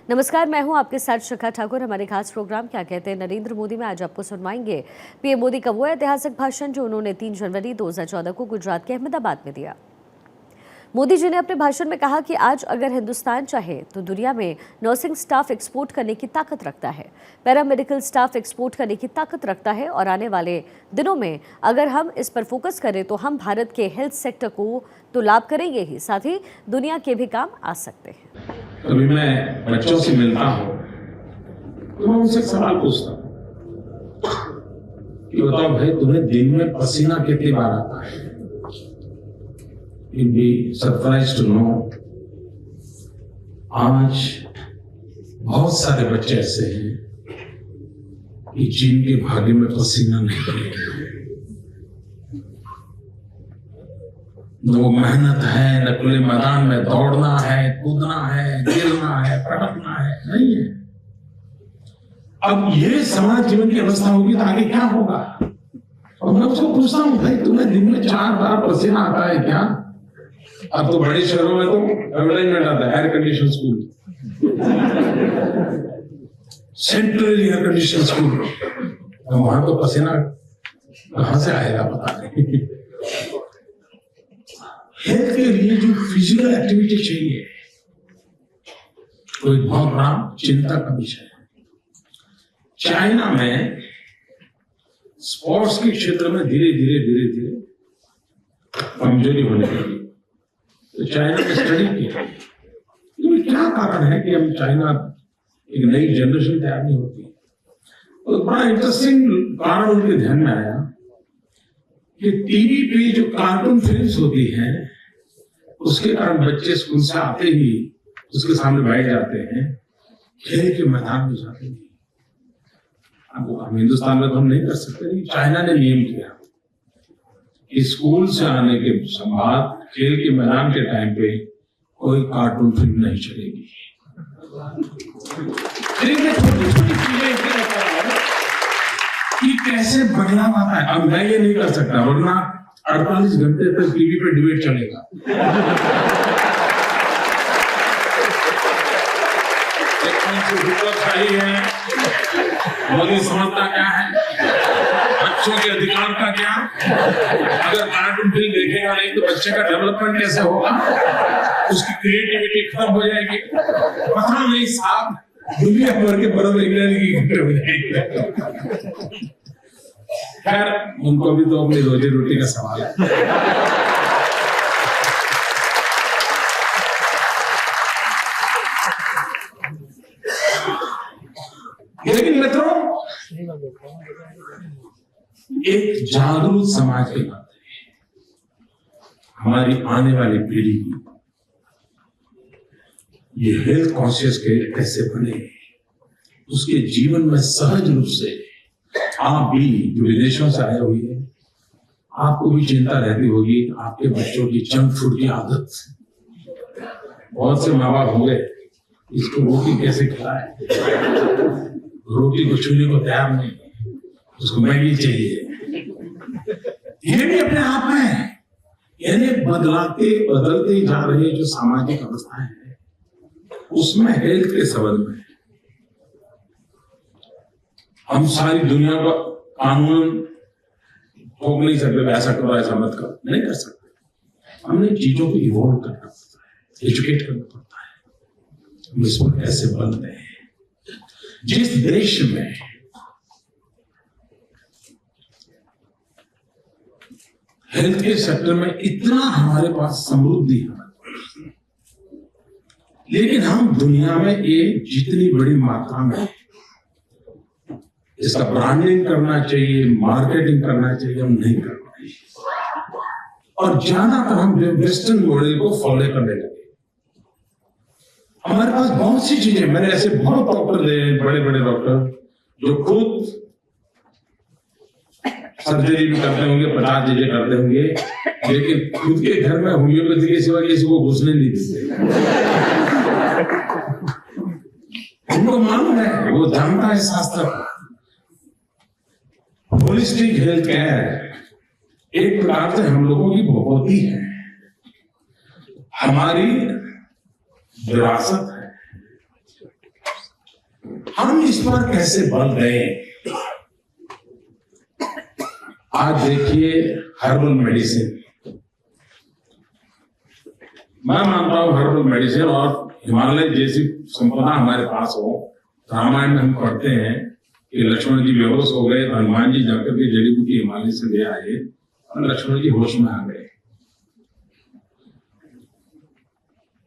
नमस्कार, मैं हूं आपके साथ शिखा ठाकुर। हमारे खास प्रोग्राम क्या कहते हैं नरेंद्र मोदी में आज आपको सुनवाएंगे पीएम मोदी का वो ऐतिहासिक भाषण जो उन्होंने 3 जनवरी 2014 को गुजरात के अहमदाबाद में दिया। मोदी जी ने अपने भाषण में कहा कि आज अगर हिंदुस्तान चाहे तो दुनिया में नर्सिंग स्टाफ एक्सपोर्ट करने की ताकत रखता है, पैरामेडिकल स्टाफ एक्सपोर्ट करने की ताकत रखता है और आने वाले दिनों में अगर हम इस पर फोकस करें तो हम भारत के हेल्थ सेक्टर को तो लाभ करेंगे ही, साथ ही दुनिया के भी काम आ सकते हैं। कभी मैं बच्चों से मिलता हूं तो मैं उनसे एक सवाल पूछता हूं कि बताओ भाई, तुम्हें दिन में पसीना कितनी बार आता है? You'll be surprised to know आज बहुत सारे बच्चे ऐसे हैं कि जिनके भाग्य में पसीना नहीं पड़ेगा। वो मेहनत है, न खुले मैदान में दौड़ना है, कूदना है, गिरना है, पटकना है, नहीं है। अब ये समाज जीवन की अवस्था होगी तो आगे क्या होगा? और मैं उसको पूछता हूँ, भाई तुम्हें दिन में 4 बार पसीना आता है क्या? अब तो बड़े शहरों में तो एडवर्टाइजमेंट आता है, air condition school, central air condition school. वहां तो पसीना कहां से आएगा पता नहीं। हेल्थ के लिए जो फिजिकल एक्टिविटी चाहिए तो एक बहुत बड़ा चिंता का विषय है। चाइना में स्पोर्ट्स के क्षेत्र में धीरे धीरे कमजोरी होने लगी। तो चाइना ने स्टडी किया तो क्या कारण है कि हम चाइना एक नई जनरेशन तैयार नहीं होती। तो बड़ा इंटरेस्टिंग कारण उनके ध्यान में आया कि टीवी पे जो कार्टून फिल्म्स होती हैं उसके कारण बच्चे स्कूल से आते ही उसके सामने बैठ जाते हैं, खेल के मैदान में जाते हैं। अब हम हिंदुस्तान में तो हम नहीं कर सकते, नहीं। चाइना ने नियम किया कि स्कूल से आने के बाद खेल के मैदान के टाइम पे कोई कार्टून फिल्म नहीं चलेगी। छोटी छोटी चीजें कि कैसे बदलाव आता है। अब मैं ये नहीं कर सकता, वरना 48 घंटे तक टीवी पे डिबेट चलेगा। सही है, मोदी समझता क्या है, बच्चों के अधिकार का क्या? अगर कार्टून फिल्म देखेगा नहीं तो बच्चे का डेवलपमेंट कैसे होगा? उसकी क्रिएटिविटी खत्म हो जाएगी। पता नहीं साहब, दुनिया भर के बड़े वैज्ञानिक इकट्ठे हो जाएंगे। खैर, उनको भी तो अपनी रोजी रोटी का सवाल है। लेकिन मित्रों, एक जागरूक समाज के नाते हमारी आने वाली पीढ़ी ये हेल्थ कॉन्शियस के कैसे बने, उसके जीवन में सहज रूप से आप भी जो विदेशों से आए हुए हैं, आपको भी चिंता रहती होगी आपके बच्चों की जंक फूड की आदत। बहुत से माँ बाप होंगे, इसको रोटी कैसे खिलाए, रोटी को छूने को तैयार नहीं, उसको मैगी चाहिए। ये भी अपने आप में यानी बदलते जा रहे जो सामाजिक अवस्थाएं हैं, उसमें हेल्थ के संबंध में हम सारी दुनिया का कानून थोप नहीं सकते, ऐसा करो ऐसा मत करो, नहीं कर सकते। हमने चीजों को इवॉल्व करना पड़ता है, एजुकेट करना पड़ता है, हम इस पर कैसे बनते हैं। जिस देश में हेल्थ के सेक्टर में इतना हमारे पास समृद्धि है, लेकिन हम दुनिया में एक जितनी बड़ी मात्रा में इसका ब्रांडिंग करना चाहिए, मार्केटिंग करना चाहिए, हम नहीं कर पाए। और ज्यादातर हम वेस्टर्न मॉडल को फॉलो करने लगे। हमारे पास बहुत सी चीजें, मैंने ऐसे बहुत डॉक्टर देखे, बड़े बड़े डॉक्टर जो खुद सर्जरी भी करते होंगे, 50 चीजें करते होंगे, लेकिन खुद के घर में होम्योपैथी के सिवा किसी को घुसने नहीं देते। उनको मालूम है, वो जानता है शास्त्र। होलिस्टिक हेल्थ केयर एक प्रकार से हम लोगों की बहुत ही है, हमारी विरासत है। हम इस पर कैसे बल गए? आज देखिए हर्बल मेडिसिन, मैं मानता हूं हर्बल मेडिसिन और हिमालय जैसी संपदा हमारे पास हो। रामायण में हम पढ़ते हैं कि लक्ष्मण जी बेहोश हो गए, हनुमान जी जाकर के जड़ी बूटी हिमालय से ले आए और लक्ष्मण जी होश में आ गए।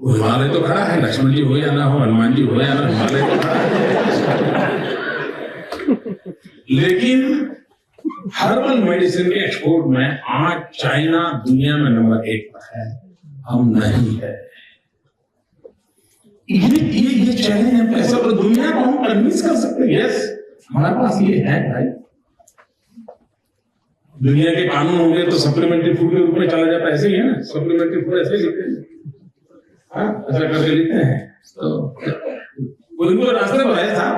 वो हिमालय तो खड़ा है, लक्ष्मण जी हो या ना हो, हनुमान जी हो या ना, हिमालय तो खड़ा है। लेकिन हर्बल मेडिसिन के एक्सपोर्ट में आज चाइना दुनिया में नंबर 1 पर है, हम नहीं है। ये चैलेंज हम कैसे और दुनिया को हम कन्विंस कर सकते हैं? यस, हमारे पास ये है भाई। दुनिया के कानून होंगे तो सप्लीमेंट्री फूड के रूप में चला जाता है, ऐसे ही है ना, सप्लीमेंट्री फूड ऐसे ही लिखते हैं, ऐसा करके लिखते हैं। तो उनको रास्ते पर है था,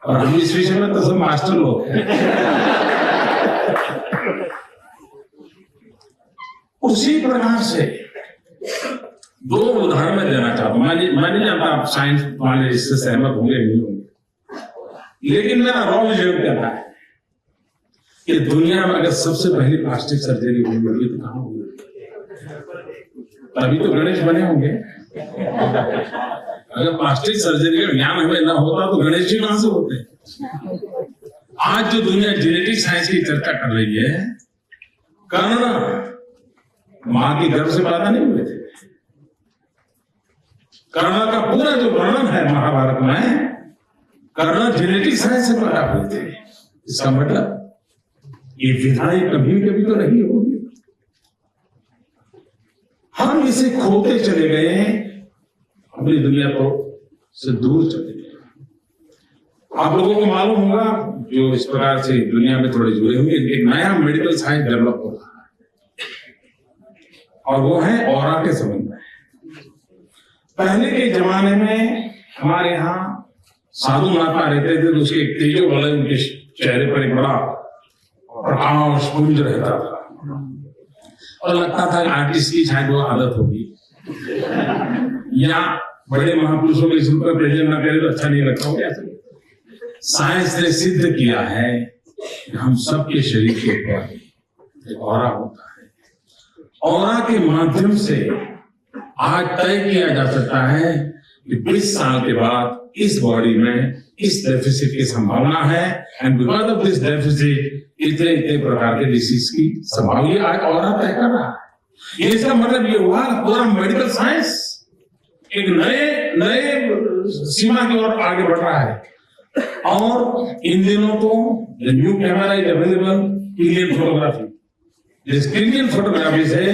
और हम इस विषय में तो सब मास्टर लोग हैं। उसी प्रकार से 2 उदाहरण मैं देना चाहता हूं। मैं नहीं जानता आप साइंस वाले इससे सहमत होंगे नहीं होंगे, लेकिन मेरा रॉ विजन कहता है कि दुनिया में अगर सबसे पहली प्लास्टिक सर्जरी हुई होगी तो कहां हुई? तभी तो गणेश बने होंगे। अगर प्लास्टिक सर्जरी का ज्ञान हमें ना होता तो गणेश जी कहां से होते? आज जो दुनिया जेनेटिक साइंस की चर्चा कर रही है, कर्ण मां के गर्भ से पैदा नहीं हुए थे। कर्ण का पूरा जो वर्णन है महाभारत में, कर्ण जेनेटिक साइंस से पैदा हुए थे। इसका मतलब ये विधाएं कभी कभी तो नहीं होगी। हम इसे खोते चले गए, अपनी दुनिया को से दूर चले गए। आप लोगों को मालूम होगा, जो इस प्रकार से दुनिया में थोड़े जुड़े होंगे, एक नया मेडिकल साइंस डेवलप हो रहा है, और वो है ऑरा के संबंध में। पहले के जमाने में हमारे यहाँ साधु महात्मा रहते थे तो उसके तेजो वाले उनके चेहरे पर एक बड़ा प्रकाश पुंज रहता था, और लगता था आर्टिस्ट की शायद वो आदत होगी, या बड़े महापुरुषों के सिर पर प्रेजेंट ना करे तो अच्छा नहीं लगता होगा। साइंस ने सिद्ध किया है कि हम सबके शरीर के ऊपर एक ऑरा होता है। ऑरा के माध्यम से आज तय किया जा सकता है कि 20 साल के बाद इस बॉडी में इस डेफिसिट की संभावना है, and because of this deficit इतने प्रकार के डिसीज की संभावना आज ऑरा तय कर रहा है। ये इसका मतलब ये हुआ पूरा मेडिकल साइंस एक नए सीमा की ओर आगे बढ़ रहा है। और इन दिनों तो the new camera is available, clear photography. जिस क्लियर फोटोग्राफी से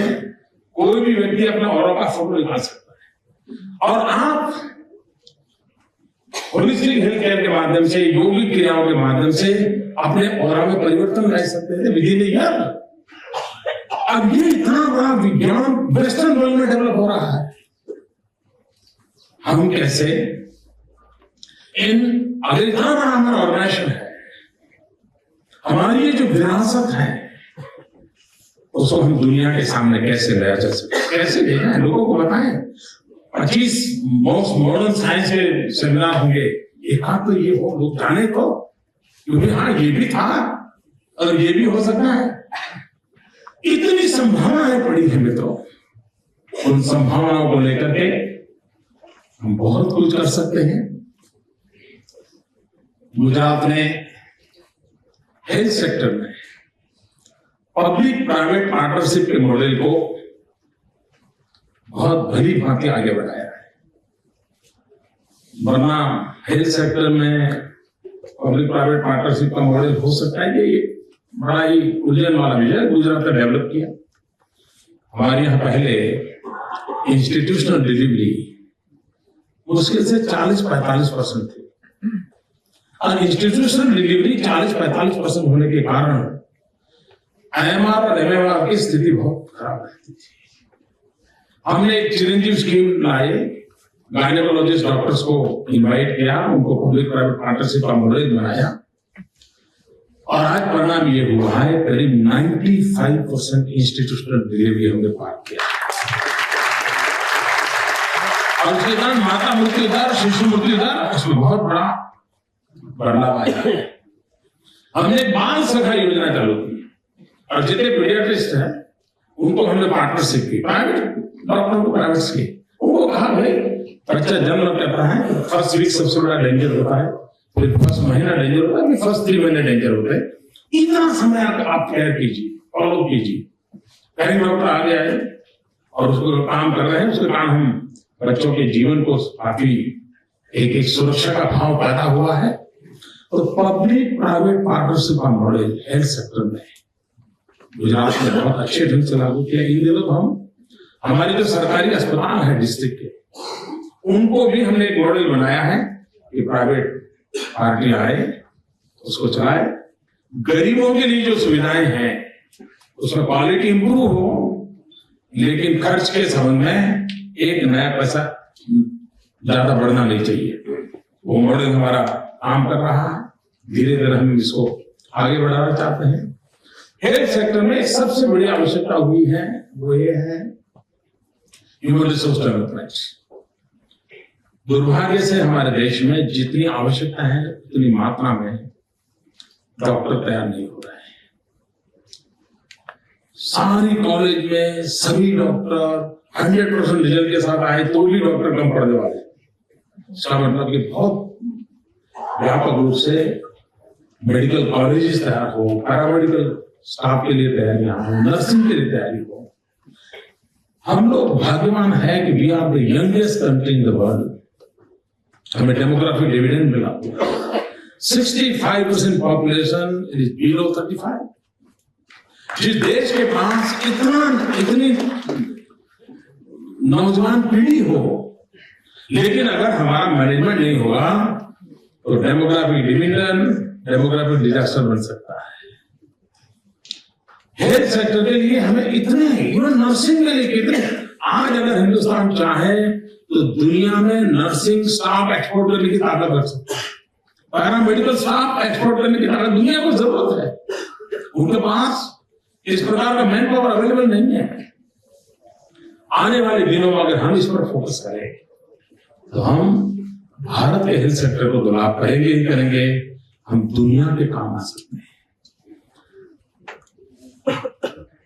कोई भी व्यक्ति अपना ऑरा का फोटो निकाल सकता है, और आप होलिस्टिक हेल्थ केयर के माध्यम से, योगिक क्रियाओं के माध्यम से अपने ऑरा में परिवर्तन ला सकते थे विद इन अ ईयर। अब ये इतना बड़ा विज्ञान वेस्टर्न वर्ल्ड में डेवलप हो रहा है। हम कैसे अगर इतना बड़ा हमारा ऑर्गेनाइजेशन है, हमारी ये जो विरासत है, उसको हम दुनिया के सामने कैसे लाया जा सकते, कैसे लेना है, लोगों को बताएं। 25 मोस्ट मॉडर्न साइंस के सेमिनार होंगे, एक आध तो ये हो, लोग जाने तो, क्योंकि हाँ ये भी था और ये भी हो सकता है। इतनी संभावनाएं पड़ी है मित्रों, उन संभावनाओं को लेकर के हम बहुत कुछ कर सकते हैं। गुजरात ने हेल्थ सेक्टर में पब्लिक प्राइवेट पार्टनरशिप के मॉडल को बहुत भली भांति आगे बढ़ाया है। वरना हेल्थ सेक्टर में पब्लिक प्राइवेट पार्टनरशिप का मॉडल हो सकता है कि ये बड़ा ही उलझन वाला विषय गुजरात ने डेवलप किया। हमारे यहाँ पहले इंस्टीट्यूशनल डिलीवरी मुश्किल से 40-45% थी, और इंस्टीट्यूशनल डिलीवरी 40-45% होने के कारण IMR और MMR की स्थिति बहुत खराब रहती थी। हमने एक चिरंजीव स्कीम लाए, गायनेकोलॉजिस्ट डॉक्टर्स को इनवाइट किया, उनको पब्लिक प्राइवेट पार्टनरशिप का मॉडल बनाया, और आज परिणाम ये हुआ है करीब 95% इंस्टीट्यूशनल डिलीवरी हमने पार किया। और उसके कारण माता मृत्यु दर, शिशु मृत्यु दर उसमें बहुत बड़ा बदलाव आया है। हमने बाल सखा योजना चालू की और जितने पीडियाट्रिस्ट हैं उनको हमने पार्टनरशिप की, प्राइवेट डॉक्टरों को प्राइवेट की। उनको कहा भाई बच्चा जन्म करता है, फर्स्ट वीक सबसे बड़ा डेंजर होता है, फिर फर्स्ट महीना डेंजर होता है, फिर फर्स्ट 3 महीने डेंजर होते हैं। इतना समय आप केयर कीजिए, फॉलो कीजिए। कहीं डॉक्टर आगे आए और उसको काम कर रहे हैं, उसके कारण हम बच्चों के जीवन को काफी एक सुरक्षा का भाव पैदा हुआ है। तो पब्लिक प्राइवेट पार्टनरशिप का मॉडल हेल्थ सेक्टर में गुजरात में बहुत अच्छे ढंग से लागू किया। इन दिनों हम हमारे जो सरकारी अस्पताल है डिस्ट्रिक्ट के, उनको भी हमने एक मॉडल बनाया है कि प्राइवेट पार्टी आए, उसको चलाए। गरीबों के लिए जो सुविधाएं हैं उसमें क्वालिटी इंप्रूव हो, लेकिन खर्च के संबंध में एक नया पैसा ज्यादा बढ़ना नहीं चाहिए। वो मॉडल हमारा काम कर रहा है, धीरे धीरे हम इसको आगे बढ़ाना चाहते हैं। हेल्थ सेक्टर में सबसे बड़ी आवश्यकता हुई है वो ये है ह्यूमन रिसोर्स डेवलपमेंट। दुर्भाग्य से हमारे देश में जितनी आवश्यकता है उतनी मात्रा में डॉक्टर तैयार नहीं हो रहे हैं। सारी कॉलेज में सभी डॉक्टर 100% रिजल्ट के साथ आए तो भी डॉक्टर कम पड़ने वाले। इसका मतलब कि बहुत व्यापक रूप से मेडिकल कॉलेजेस तैयार हो, पैरामेडिकल स्टाफ के लिए तैयारियां हो, नर्सिंग के लिए तैयारी हो। हम लोग भाग्यवान है कि we are the youngest country in the world. हमें डेमोग्राफिक डिविडेंड मिला। 65% पॉपुलेशन इज बिलो 35। जिस देश के पास इतनी नौजवान पीढ़ी हो, लेकिन अगर हमारा मैनेजमेंट नहीं होगा तो डेमोग्राफिक डिविडेंड, डेमोग्राफिक डिजास्टर बन सकता है। हेल्थ सेक्टर के लिए हमें इतने, इवन नर्सिंग के लिए कितने, आज अगर हिंदुस्तान चाहे तो दुनिया में नर्सिंग स्टाफ एक्सपोर्ट करने की ताकत रख सकता है। पैरामेडिकल स्टाफ एक्सपोर्ट करने की ताकत दुनिया को जरूरत है। उनके पास इस प्रकार का मैन पावर अवेलेबल नहीं है। आने वाले दिनों में अगर हम इस पर फोकस करें तो हम भारत के हेल्थ सेक्टर को तो लाभ करेंगे ही करेंगे, हम दुनिया के काम आ सकते हैं।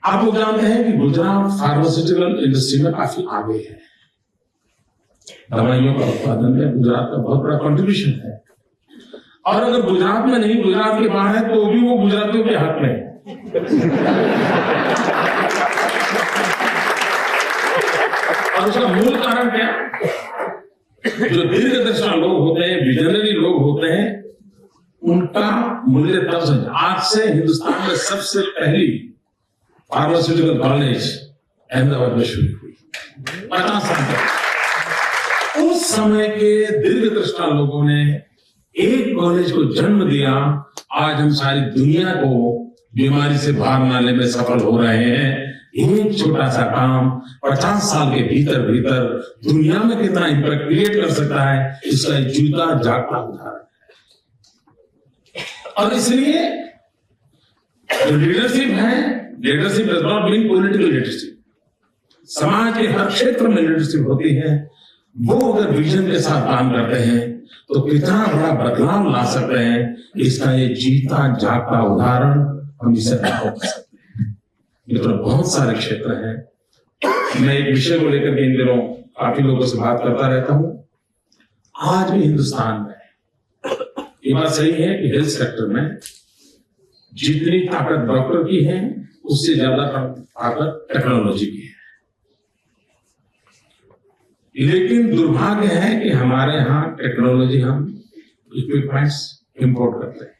आप लोग जानते हैं कि गुजरात फार्मास्यूटिकल इंडस्ट्री में काफी आगे है। दवाइयों का उत्पादन में गुजरात का बहुत बड़ा कंट्रीब्यूशन है। और अगर गुजरात में नहीं, गुजरात के बाहर है तो भी वो गुजरातियों के हाथ में है। और उसका मूल कारण क्या? जो दीर्घदर्शी लोग होते हैं, विजनरी लोग होते हैं, उनका मूल्य तब समझ। आज से हिंदुस्तान में सबसे पहली फार्मास्यूटिकल कॉलेज अहमदाबाद में शुरू हुई 50 साल तक। उस समय के दीर्घदृष्टा लोगों ने एक कॉलेज को जन्म दिया। आज हम सारी दुनिया को बीमारी से बाहर लाने में सफल हो रहे हैं। एक छोटा सा काम 50 साल के भीतर दुनिया में कितना इंपैक्ट क्रिएट कर सकता है, इसका एक जीता जागता उदाहरण है। और इसलिए जो लीडरशिप है, leadership does not mean political leadership. समाज के हर क्षेत्र में लीडरशिप होती है। वो अगर विजन के साथ काम करते हैं तो कितना बड़ा बदलाव ला सकते हैं, इसका ये जीता जागता उदाहरण हम इसे कर सकते हैं। ये तो बहुत सारे क्षेत्र हैं। मैं एक विषय को लेकर के इन दिनों काफी लोगों से बात करता रहता हूं। आज भी हिंदुस्तान में ये बात सही है कि हेल्थ सेक्टर में जितनी ताकत डॉक्टर की है उससे ज्यादा ताकत टेक्नोलॉजी की है। लेकिन दुर्भाग्य है कि हमारे यहाँ टेक्नोलॉजी हम इक्विपमेंट्स इंपोर्ट करते हैं।